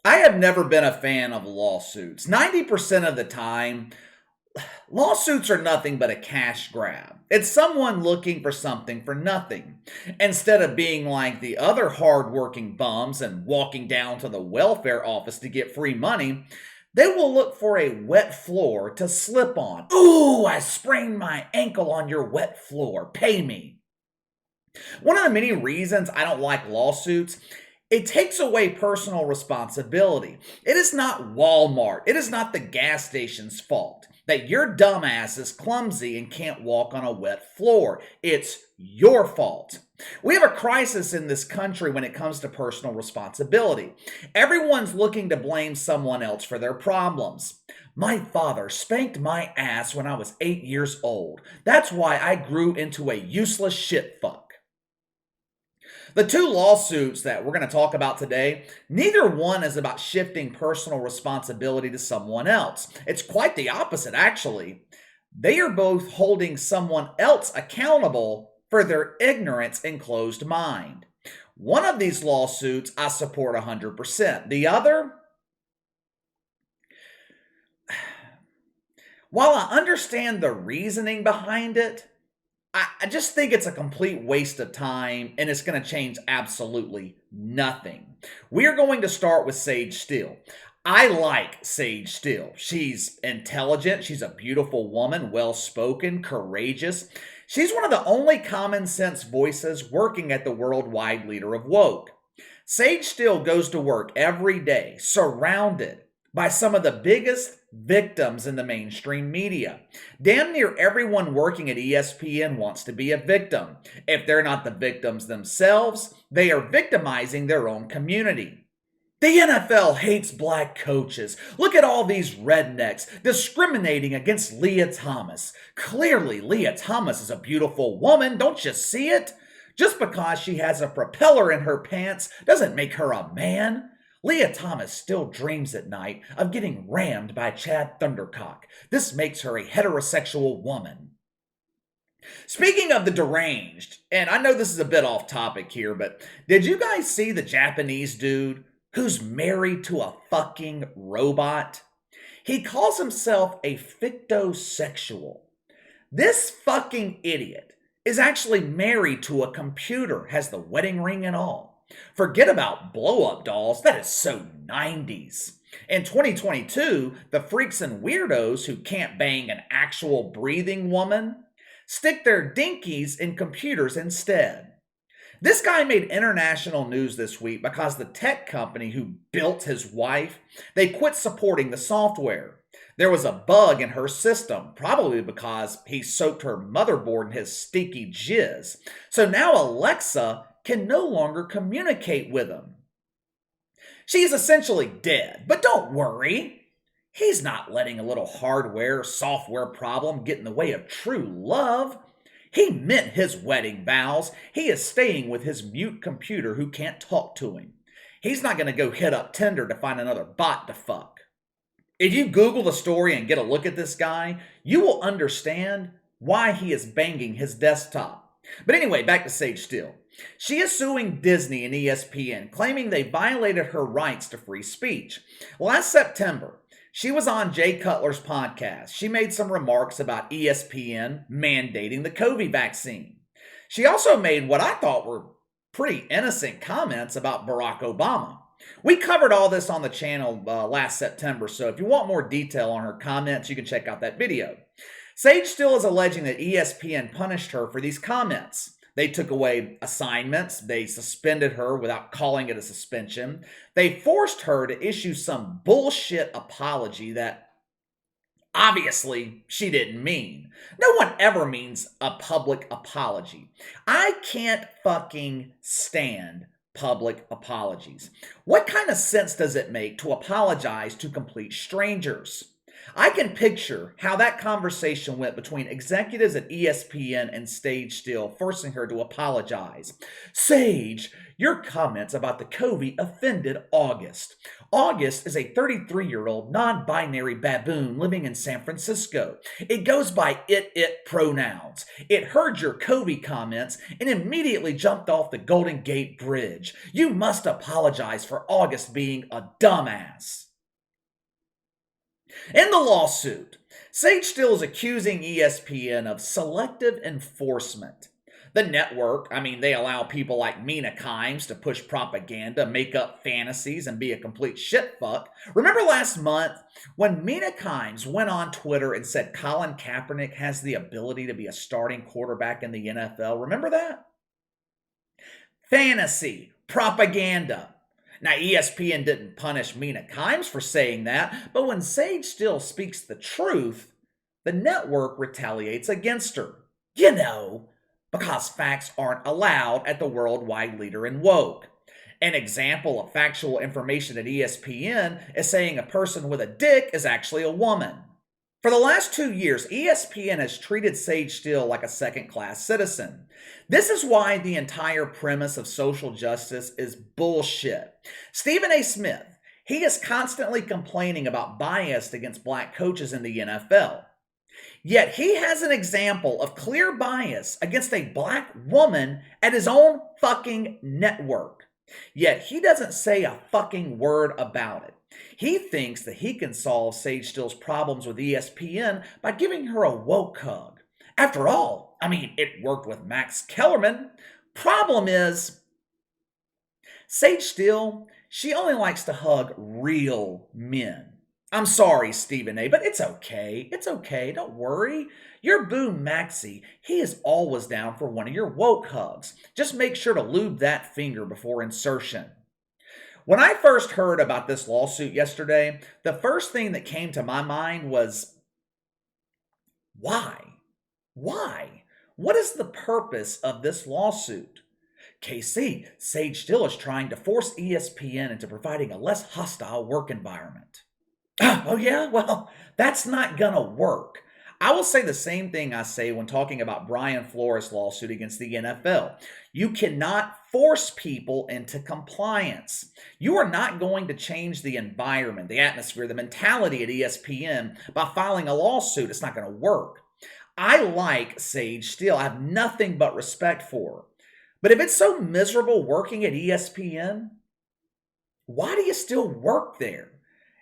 I have never been a fan of lawsuits. 90% of the time, lawsuits are nothing but a cash grab. It's someone looking for something for nothing. Instead of being like the other hardworking bums and walking down to the welfare office to get free money, they will look for a wet floor to slip on. Ooh, I sprained my ankle on your wet floor. Pay me. One of the many reasons I don't like lawsuits, it takes away personal responsibility. It is not Walmart, it is not the gas station's fault that your dumbass is clumsy and can't walk on a wet floor. It's your fault. We have a crisis in this country when it comes to personal responsibility. Everyone's looking to blame someone else for their problems. My father spanked my ass when I was 8 years old. That's why I grew into a useless shit fuck. The two lawsuits that we're going to talk about today, neither one is about shifting personal responsibility to someone else. It's quite the opposite, actually. They are both holding someone else accountable for their ignorance and closed mind. One of these lawsuits I support 100%. The other, while I understand the reasoning behind it, I just think it's a complete waste of time and it's going to change absolutely nothing. We are going to start with Sage Steele. I like Sage Steele. She's intelligent. She's a beautiful woman, well-spoken, courageous. She's one of the only common sense voices working at the worldwide leader of woke. Sage Steele goes to work every day surrounded by some of the biggest victims in the mainstream media. Damn near everyone working at ESPN wants to be a victim. If they're not the victims themselves, they are victimizing their own community. The NFL hates black coaches. Look at all these rednecks discriminating against Leah Thomas. Clearly, Leah Thomas is a beautiful woman. Don't you see it? Just because she has a propeller in her pants doesn't make her a man. Leah Thomas still dreams at night of getting rammed by Chad Thundercock. This makes her a heterosexual woman. Speaking of the deranged, and I know this is a bit off topic here, but did you guys see the Japanese dude who's married to a fucking robot? He calls himself a fictosexual. This fucking idiot is actually married to a computer, has the wedding ring and all. Forget about blow-up dolls. That is so 90s. In 2022, the freaks and weirdos who can't bang an actual breathing woman stick their dinkies in computers instead. This guy made international news this week because the tech company who built his wife, they quit supporting the software. There was a bug in her system, probably because he soaked her motherboard in his stinky jizz. So now Alexa can no longer communicate with him. She's essentially dead, but don't worry. He's not letting a little hardware, software problem get in the way of true love. He meant his wedding vows. He is staying with his mute computer who can't talk to him. He's not going to go hit up Tinder to find another bot to fuck. If you Google the story and get a look at this guy, you will understand why he is banging his desktop. But anyway, back to Sage Steele. She is suing Disney and ESPN, claiming they violated her rights to free speech. Last September, she was on Jay Cutler's podcast. She made some remarks about ESPN mandating the COVID vaccine. She also made what I thought were pretty innocent comments about Barack Obama. We covered all this on the channel last September, so if you want more detail on her comments, you can check out that video. Sage Steele is alleging that ESPN punished her for these comments. They took away assignments. They suspended her without calling it a suspension. They forced her to issue some bullshit apology that obviously she didn't mean. No one ever means a public apology. I can't fucking stand public apologies. What kind of sense does it make to apologize to complete strangers? I can picture how that conversation went between executives at ESPN and Sage Steele, forcing her to apologize. Sage, your comments about the Covey offended August. August is a 33-year-old non-binary baboon living in San Francisco. It goes by it pronouns. It heard your Covey comments and immediately jumped off the Golden Gate Bridge. You must apologize for August being a dumbass. In the lawsuit, Sage Steele is accusing ESPN of selective enforcement. The network, they allow people like Mina Kimes to push propaganda, make up fantasies, and be a complete shitfuck. Remember last month when Mina Kimes went on Twitter and said Colin Kaepernick has the ability to be a starting quarterback in the NFL? Remember that? Fantasy, propaganda. Now, ESPN didn't punish Mina Kimes for saying that, but when Sage Steele speaks the truth, the network retaliates against her. Because facts aren't allowed at the worldwide leader in woke. An example of factual information at ESPN is saying a person with a dick is actually a woman. For the last 2 years, ESPN has treated Sage Steele like a second-class citizen. This is why the entire premise of social justice is bullshit. Stephen A. Smith, he is constantly complaining about bias against black coaches in the NFL. Yet he has an example of clear bias against a black woman at his own fucking network. Yet he doesn't say a fucking word about it. He thinks that he can solve Sage Steele's problems with ESPN by giving her a woke hug. After all, it worked with Max Kellerman. Problem is, Sage Steele, she only likes to hug real men. I'm sorry, Stephen A., but it's okay. It's okay. Don't worry. Your boo Maxie, he is always down for one of your woke hugs. Just make sure to lube that finger before insertion. When I first heard about this lawsuit yesterday, the first thing that came to my mind was, why? Why? What is the purpose of this lawsuit? KC, Sage Steele is trying to force ESPN into providing a less hostile work environment. Oh yeah? Well, that's not gonna work. I will say the same thing I say when talking about Brian Flores' lawsuit against the NFL. You cannot force people into compliance. You are not going to change the environment, the atmosphere, the mentality at ESPN by filing a lawsuit. It's not going to work. I like Sage Steele. I have nothing but respect for her. But if it's so miserable working at ESPN, why do you still work there?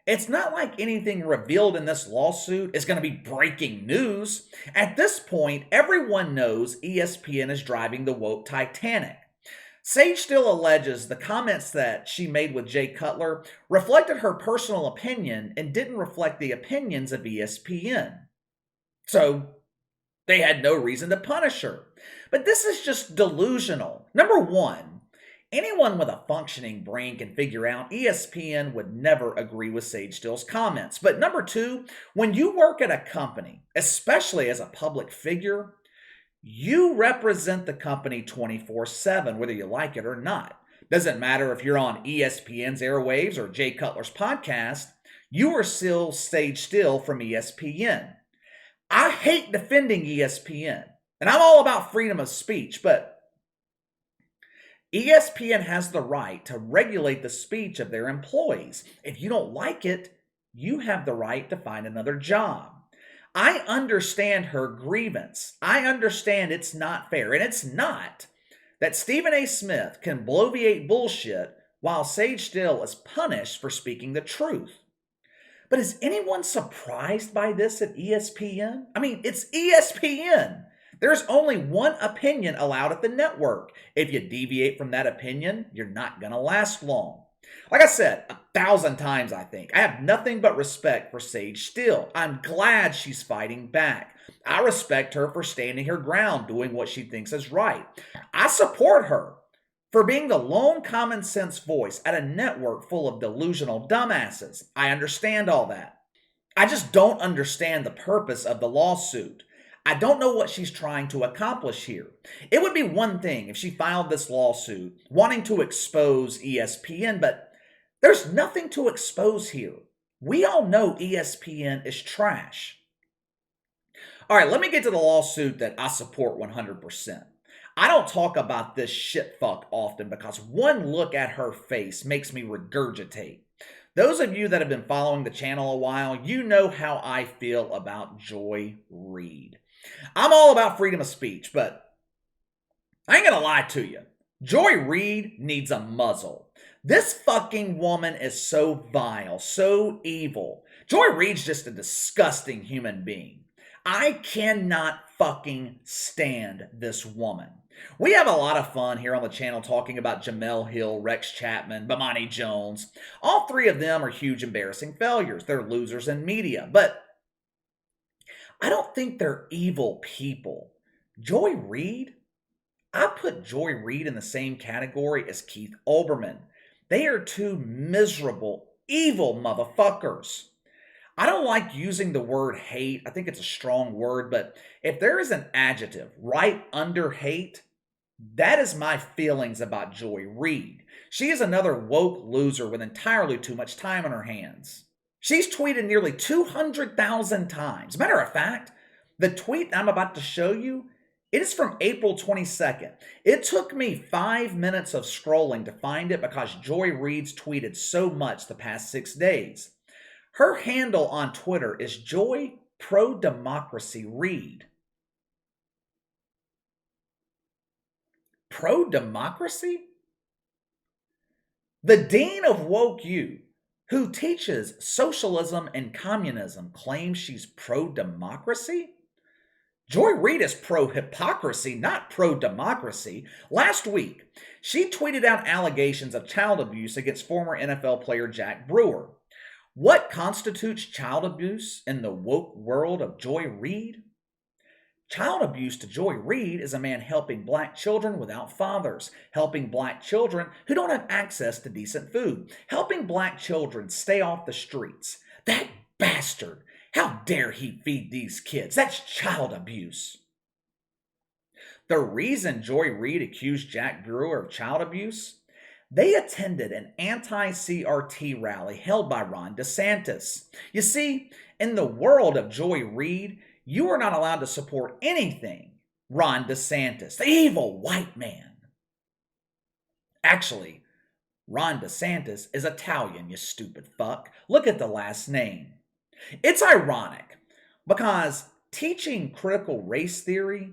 It's not like anything revealed in this lawsuit is going to be breaking news. At this point, everyone knows ESPN is driving the woke Titanic. Sage Steele alleges the comments that she made with Jay Cutler reflected her personal opinion and didn't reflect the opinions of ESPN. So, they had no reason to punish her. But this is just delusional. Number one, anyone with a functioning brain can figure out ESPN would never agree with Sage Steele's comments. But number two, when you work at a company, especially as a public figure, you represent the company 24/7, whether you like it or not. Doesn't matter if you're on ESPN's airwaves or Jay Cutler's podcast, you are still Sage Steele from ESPN. I hate defending ESPN, and I'm all about freedom of speech, but ESPN has the right to regulate the speech of their employees. If you don't like it, you have the right to find another job. I understand her grievance. I understand it's not fair, and it's not that Stephen A. Smith can bloviate bullshit while Sage Steele is punished for speaking the truth. But is anyone surprised by this at ESPN? It's ESPN. There's only one opinion allowed at the network. If you deviate from that opinion, you're not going to last long. Like I said 1,000 times, I think, I have nothing but respect for Sage Steele. I'm glad she's fighting back. I respect her for standing her ground, doing what she thinks is right. I support her for being the lone common sense voice at a network full of delusional dumbasses. I understand all that. I just don't understand the purpose of the lawsuit. I don't know what she's trying to accomplish here. It would be one thing if she filed this lawsuit wanting to expose ESPN, but there's nothing to expose here. We all know ESPN is trash. All right, let me get to the lawsuit that I support 100%. I don't talk about this shit fuck often because one look at her face makes me regurgitate. Those of you that have been following the channel a while, you know how I feel about Joy Reid. I'm all about freedom of speech, but I ain't gonna lie to you. Joy Reid needs a muzzle. This fucking woman is so vile, so evil. Joy Reid's just a disgusting human being. I cannot fucking stand this woman. We have a lot of fun here on the channel talking about Jamel Hill, Rex Chapman, Bomani Jones. All three of them are huge embarrassing failures. They're losers in media, but I don't think they're evil people. Joy Reid? I put Joy Reid in the same category as Keith Olbermann. They are two miserable, evil motherfuckers. I don't like using the word hate. I think it's a strong word, but if there is an adjective right under hate, that is my feelings about Joy Reid. She is another woke loser with entirely too much time on her hands. She's tweeted nearly 200,000 times. Matter of fact, the tweet I'm about to show you, it is from April 22nd. It took me 5 minutes of scrolling to find it because Joy Reid's tweeted so much the past 6 days. Her handle on Twitter is Joy Pro-Democracy Reid. Pro-democracy? The dean of Woke U, who teaches socialism and communism, claims she's pro-democracy? Joy Reid is pro-hypocrisy, not pro-democracy. Last week, she tweeted out allegations of child abuse against former NFL player Jack Brewer. What constitutes child abuse in the woke world of Joy Reid? Child abuse to Joy Reid is a man helping black children without fathers, helping black children who don't have access to decent food, helping black children stay off the streets. That bastard! How dare he feed these kids? That's child abuse. The reason Joy Reid accused Jack Brewer of child abuse? They attended an anti-CRT rally held by Ron DeSantis. You see, in the world of Joy Reid, you are not allowed to support anything Ron DeSantis, the evil white man. Actually, Ron DeSantis is Italian, you stupid fuck. Look at the last name. It's ironic because teaching critical race theory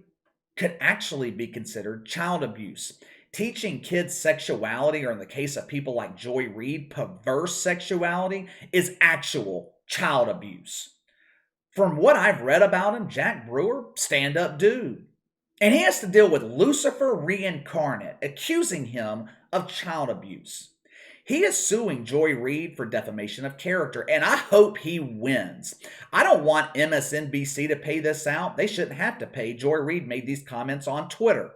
could actually be considered child abuse. Teaching kids sexuality, or in the case of people like Joy Reid, perverse sexuality, is actual child abuse. From what I've read about him, Jack Brewer, stand-up dude. And he has to deal with Lucifer reincarnate, accusing him of child abuse. He is suing Joy Reid for defamation of character, and I hope he wins. I don't want MSNBC to pay this out. They shouldn't have to pay. Joy Reid made these comments on Twitter.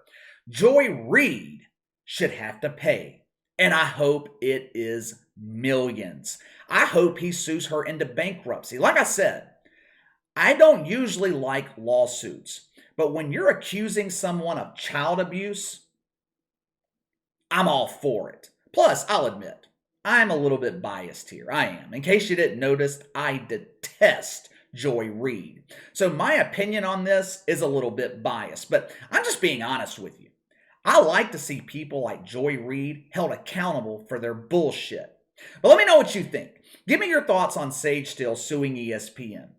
Joy Reid should have to pay, and I hope it is millions. I hope he sues her into bankruptcy. Like I said, I don't usually like lawsuits, but when you're accusing someone of child abuse, I'm all for it. Plus, I'll admit, I'm a little bit biased here. I am. In case you didn't notice, I detest Joy Reid. So my opinion on this is a little bit biased, but I'm just being honest with you. I like to see people like Joy Reid held accountable for their bullshit. But let me know what you think. Give me your thoughts on Sage Steele suing ESPN.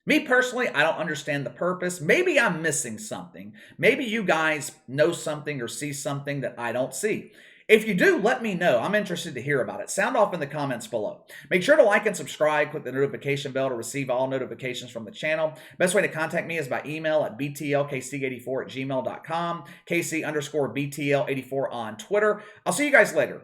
Me personally, I don't understand the purpose. Maybe I'm missing something. Maybe you guys know something or see something that I don't see. If you do, let me know. I'm interested to hear about it. Sound off in the comments below. Make sure to like and subscribe. Click the notification bell to receive all notifications from the channel. Best way to contact me is by email at btlkc84@gmail.com, KC_BTL84 on Twitter. I'll see you guys later.